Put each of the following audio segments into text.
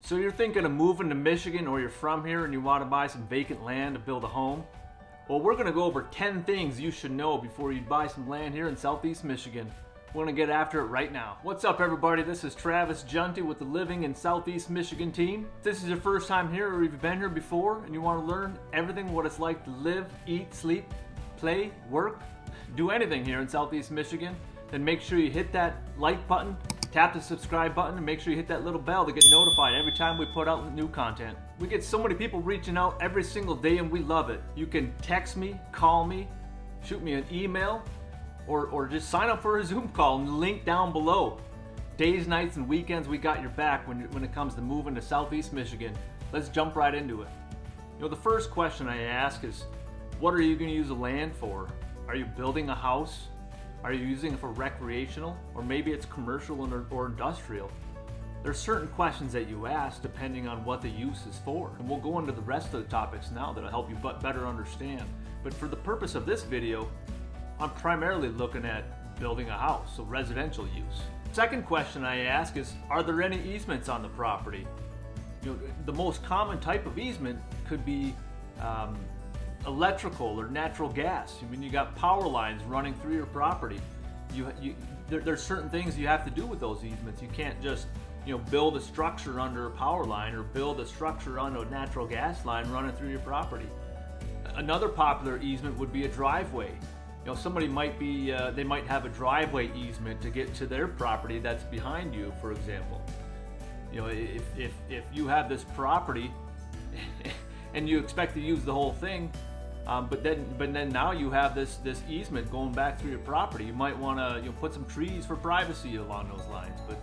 So you're thinking of moving to Michigan, or you're from here and you want to buy some vacant land to build a home? Well, we're going to go over 10 things you should know before you buy some land here in Southeast Michigan. We're going to get after it right now. What's up, everybody? This is Travis Juntti with the Living in Southeast Michigan team. If this is your first time here, or you've been here before and you want to learn everything what it's like to live, eat, sleep, play, work, do anything here in Southeast Michigan, then make sure you hit that like button, tap the subscribe button, and make sure you hit that little bell to get notified every time we put out new content. We get so many people reaching out every single day and we love it. You can text me, call me, shoot me an email, or just sign up for a Zoom call and the link down below. Days, nights, and weekends, we got your back when it comes to moving to Southeast Michigan. Let's jump right into it. You know, the first question I ask is, what are you going to use the land for? Are you building a house? Are you using it for recreational? Or maybe it's commercial or industrial? There's certain questions that you ask depending on what the use is for. And we'll go into the rest of the topics now that'll help you better understand. But for the purpose of this video, I'm primarily looking at building a house, so residential use. Second question I ask is, are there any easements on the property? You know, the most common type of easement could be electrical or natural gas. I mean, you got power lines running through your property. There's certain things you have to do with those easements. You can't just, you know, build a structure under a power line or build a structure on a natural gas line running through your property. Another popular easement would be a driveway. You know, somebody might be, they might have a driveway easement to get to their property that's behind you, for example. You know, if you have this property and you expect to use the whole thing, but then now you have this easement going back through your property. You might want to put some trees for privacy along those lines. But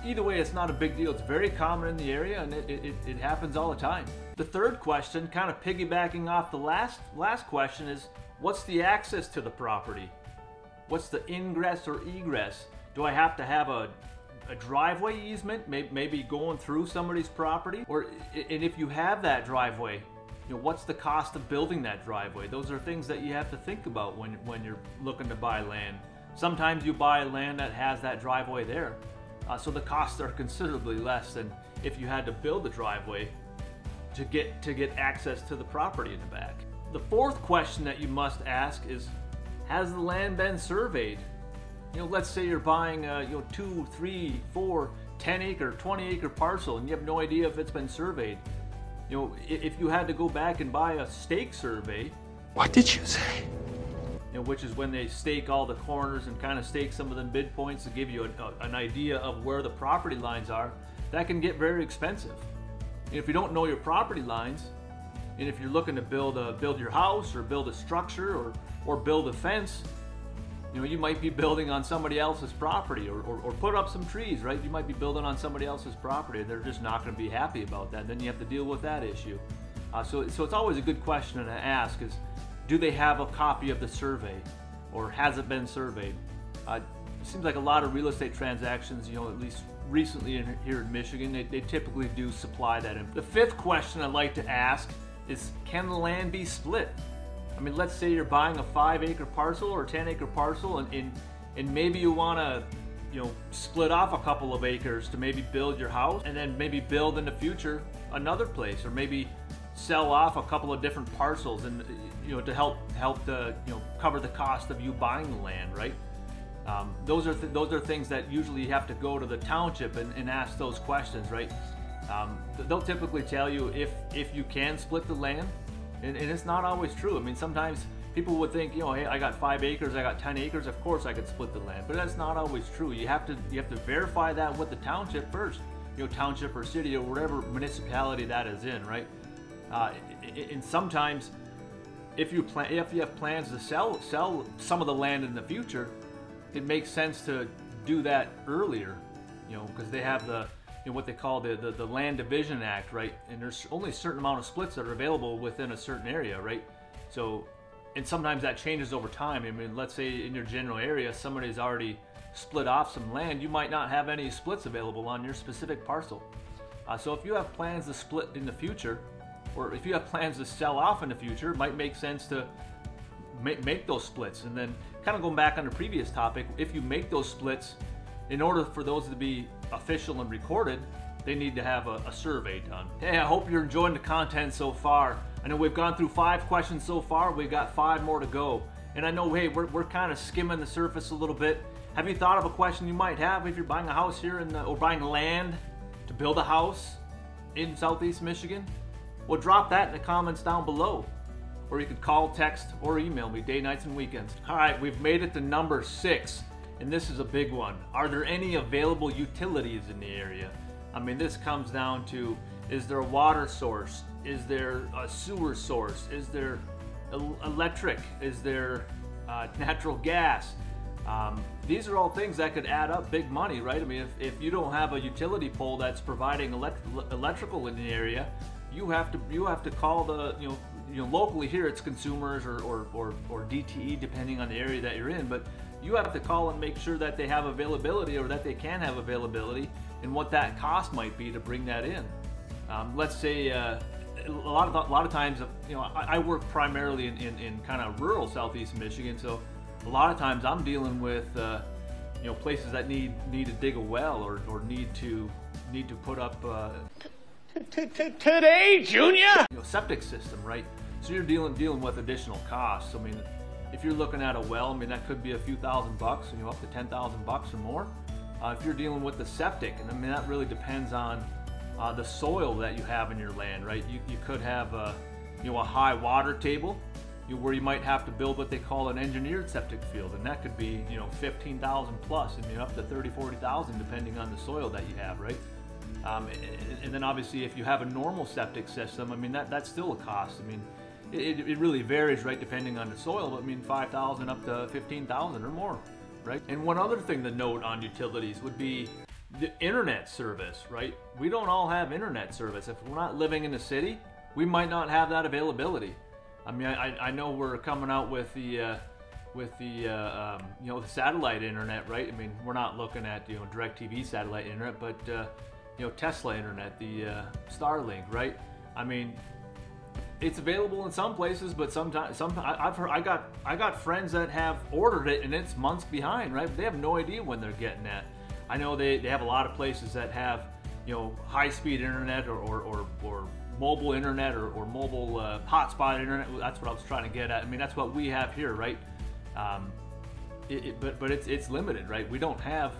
either way, it's not a big deal. It's very common in the area, and it happens all the time. The third question, kind of piggybacking off the last question, is what's the access to the property? What's the ingress or egress? Do I have to have a driveway easement, maybe going through somebody's property? And if you have that driveway, you know, what's the cost of building that driveway? Those are things that you have to think about when you're looking to buy land. Sometimes you buy land that has that driveway there, so the costs are considerably less than if you had to build a driveway to get access to the property in the back. The fourth question that you must ask is, has the land been surveyed? You know, let's say you're buying a 2, 3, 4, 10 acre, 20 acre parcel and you have no idea if it's been surveyed. You know, if you had to go back and buy a stake survey. What did you say? You know, which is when they stake all the corners and kind of stake some of the midpoints to give you an idea of where the property lines are. That can get very expensive. And if you don't know your property lines, and if you're looking to build your house or build a structure or build a fence, you know, you might be building on somebody else's property or put up some trees, right? You might be building on somebody else's property and they're just not going to be happy about that. Then you have to deal with that issue. So it's always a good question to ask is, do they have a copy of the survey, or has it been surveyed? It seems like a lot of real estate transactions, you know, at least recently here in Michigan, they typically do supply that info. The fifth question I'd like to ask is, can the land be split? I mean, let's say you're buying a 5 acre parcel or 10 acre parcel and maybe you want to, you know, split off a couple of acres to maybe build your house, and then maybe build in the future another place, or maybe sell off a couple of different parcels, and you know, to help cover the cost of you buying the land, right? Those are things that usually you have to go to the township and ask those questions, right? They'll typically tell you if you can split the land, and it's not always true. I mean, sometimes people would think, you know, hey, I got 5 acres, I got 10 acres, of course I could split the land, but that's not always true. You have to verify that with the township first, you know, township or city or whatever municipality that is in, right? And sometimes if you have plans to sell some of the land in the future, it makes sense to do that earlier, you know, because they have the, you know, what they call the Land Division Act, right? And there's only a certain amount of splits that are available within a certain area, right? So, and sometimes that changes over time. I mean, let's say in your general area, somebody's already split off some land, you might not have any splits available on your specific parcel. So if you have plans to split in the future, or if you have plans to sell off in the future, it might make sense to make those splits. And then kind of going back on the previous topic, if you make those splits, in order for those to be official and recorded, they need to have a survey done. Hey, I hope you're enjoying the content so far. I know we've gone through 5 questions so far. We've got 5 more to go. And I know, hey, we're kind of skimming the surface a little bit. Have you thought of a question you might have if you're buying a house here or buying land to build a house in Southeast Michigan? Well, drop that in the comments down below. Or you could call, text, or email me day, nights, and weekends. All right, we've made it to number 6, and this is a big one. Are there any available utilities in the area? I mean, this comes down to, is there a water source? Is there a sewer source? Is there electric? Is there natural gas? These are all things that could add up big money, right? I mean, if you don't have a utility pole that's providing electrical in the area, you have to call the locally here it's consumers or DTE depending on the area that you're in, but you have to call and make sure that they have availability or that they can have availability and what that cost might be to bring that in. Let's say a lot of times, I work primarily in kind of rural Southeast Michigan, so a lot of times I'm dealing with places that need to dig a well or need to put up Today, Junior! Septic system, right? So you're dealing with additional costs. I mean, if you're looking at a well, I mean, that could be a few $1,000s, up to $10,000 or more. If you're dealing with the septic, and I mean, that really depends on the soil that you have in your land, right? You could have a high water table, where you might have to build what they call an engineered septic field, and that could be $15,000 plus, and up to $30,000-$40,000 depending on the soil that you have, right? And then obviously if you have a normal septic system, I mean that's still a cost. I mean it really varies, right, depending on the soil, but I mean $5,000 up to $15,000 or more, right? And one other thing to note on utilities would be the internet service, right? We don't all have internet service. If we're not living in the city, we might not have that availability. I mean, I know we're coming out with the the satellite internet, right? I mean, we're not looking at DirecTV satellite internet, but Tesla internet, the Starlink, right? I mean, it's available in some places, but sometimes I got friends that have ordered it and it's months behind, right? They have no idea when they're getting that. I know they have a lot of places that have high-speed internet or mobile internet or mobile hotspot internet. That's what I was trying to get at. I mean, that's what we have here, right? But it's limited, right? We don't have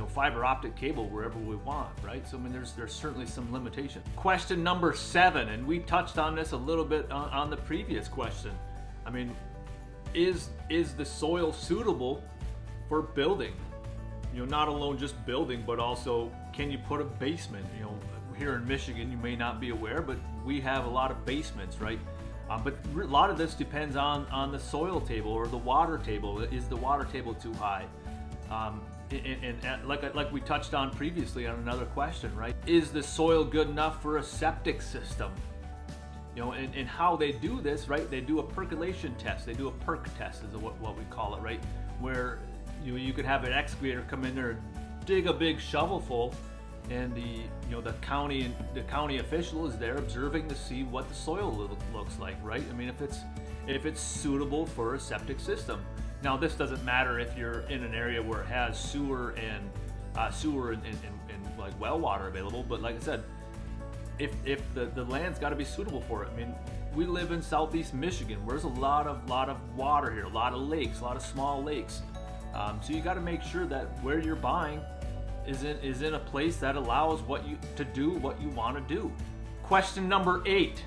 fiber optic cable wherever we want, right? So I mean, there's certainly some limitation. Question number 7, and we touched on this a little bit on the previous question. I mean, is the soil suitable for building? Not alone just building, but also can you put a basement? Here in Michigan, you may not be aware, but we have a lot of basements, right? But a lot of this depends on the soil table or the water table. Is the water table too high? And like we touched on previously on another question, right? Is the soil good enough for a septic system? And how they do this, right? They do a percolation test. They do a perk test is what we call it, right? Where you could have an excavator come in there and dig a big shovelful, and the county official is there observing to see what the soil looks like, right? I mean, if it's suitable for a septic system. Now, this doesn't matter if you're in an area where it has sewer and like well water available, but like I said, if the land's got to be suitable for it. I mean, we live in Southeast Michigan, where there's a lot of water here, a lot of lakes, a lot of small lakes. So you got to make sure that where you're buying is in a place that allows to do what you want to do. Question number 8.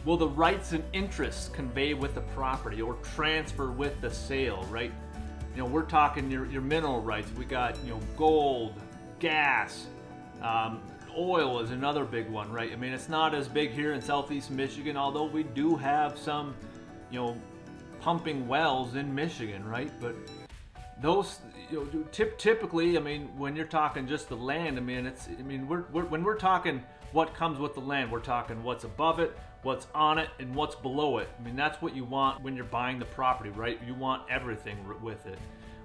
Will the rights and interests convey with the property or transfer with the sale, right? We're talking your mineral rights. We got, gold, gas, oil is another big one, right? I mean, it's not as big here in Southeast Michigan, although we do have some, pumping wells in Michigan, right? But those, typically, I mean, when you're talking just the land, I mean, when we're talking what comes with the land, we're talking what's above it, what's on it, and what's below it. I mean, that's what you want when you're buying the property, right? You want everything with it.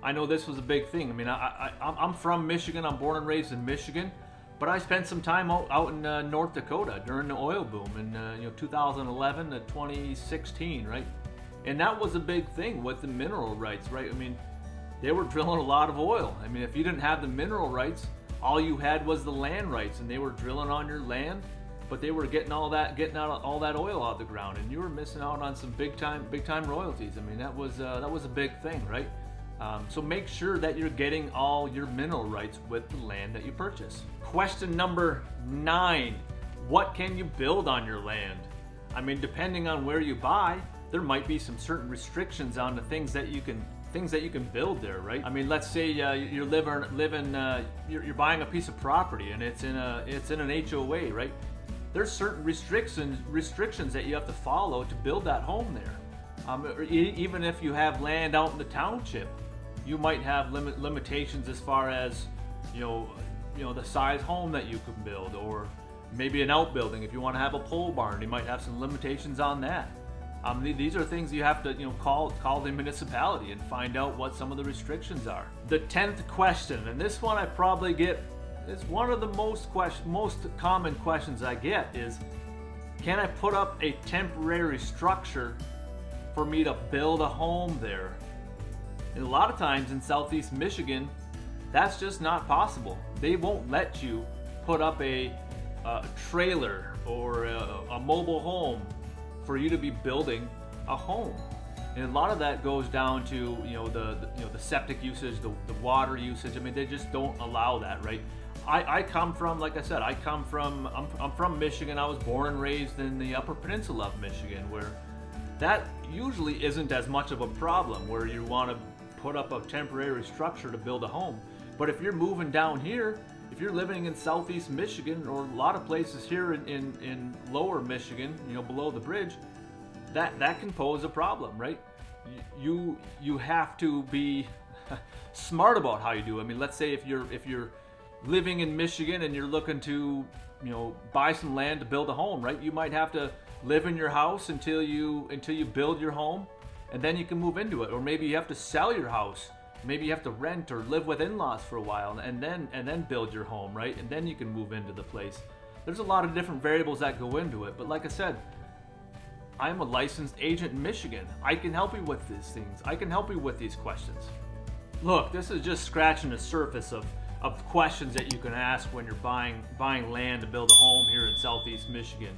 I know this was a big thing. I mean, I'm from Michigan. I'm born and raised in Michigan, but I spent some time out in North Dakota during the oil boom in 2011 to 2016, right? And that was a big thing with the mineral rights, right? I mean, they were drilling a lot of oil. I mean, if you didn't have the mineral rights, all you had was the land rights, and they were drilling on your land, but they were getting all that oil out of the ground, and you were missing out on some big time royalties. I mean, that was a big thing, right? So make sure that you're getting all your mineral rights with the land that you purchase. Question number 9: what can you build on your land? I mean, depending on where you buy, there might be some certain restrictions on the things that you can build there, right? I mean, let's say you're buying a piece of property and it's in an HOA, right? There's certain restrictions that you have to follow to build that home there. Or even if you have land out in the township, you might have limitations as far as the size home that you can build, or maybe an outbuilding. If you want to have a pole barn, you might have some limitations on that. These are things you have to call the municipality and find out what some of the restrictions are. The 10th question, and this one I probably get, is one of the most common questions I get, is, can I put up a temporary structure for me to build a home there? And a lot of times in Southeast Michigan, that's just not possible. They won't let you put up a trailer or a mobile home for you to be building a home. And a lot of that goes down to the septic usage, the water usage. I mean, they just don't allow that, right? I come from, like I said, I'm from Michigan. I was born and raised in the Upper Peninsula of Michigan, where that usually isn't as much of a problem, where you want to put up a temporary structure to build a home. But if you're moving down here, if you're living in Southeast Michigan, or a lot of places here in lower Michigan, below the bridge, that can pose a problem, right? You have to be smart about how you do it. I mean, let's say if you're living in Michigan and you're looking to buy some land to build a home, right? You might have to live in your house until you build your home, and then you can move into it. Or maybe you have to sell your house. Maybe you have to rent or live with in-laws for a while, and then build your home, right? And then you can move into the place. There's a lot of different variables that go into it, but like I said, I'm a licensed agent in Michigan. I can help you with these things. I can help you with these questions. Look, this is just scratching the surface of questions that you can ask when you're buying land to build a home here in Southeast Michigan.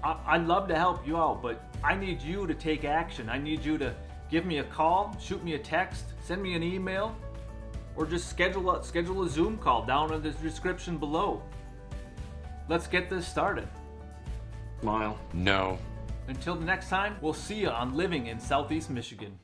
I'd love to help you out, but I need you to take action. I need you to give me a call, shoot me a text, send me an email, or just schedule a Zoom call down in the description below. Let's get this started. Smile. No. Until the next time, we'll see you on Living in Southeast Michigan.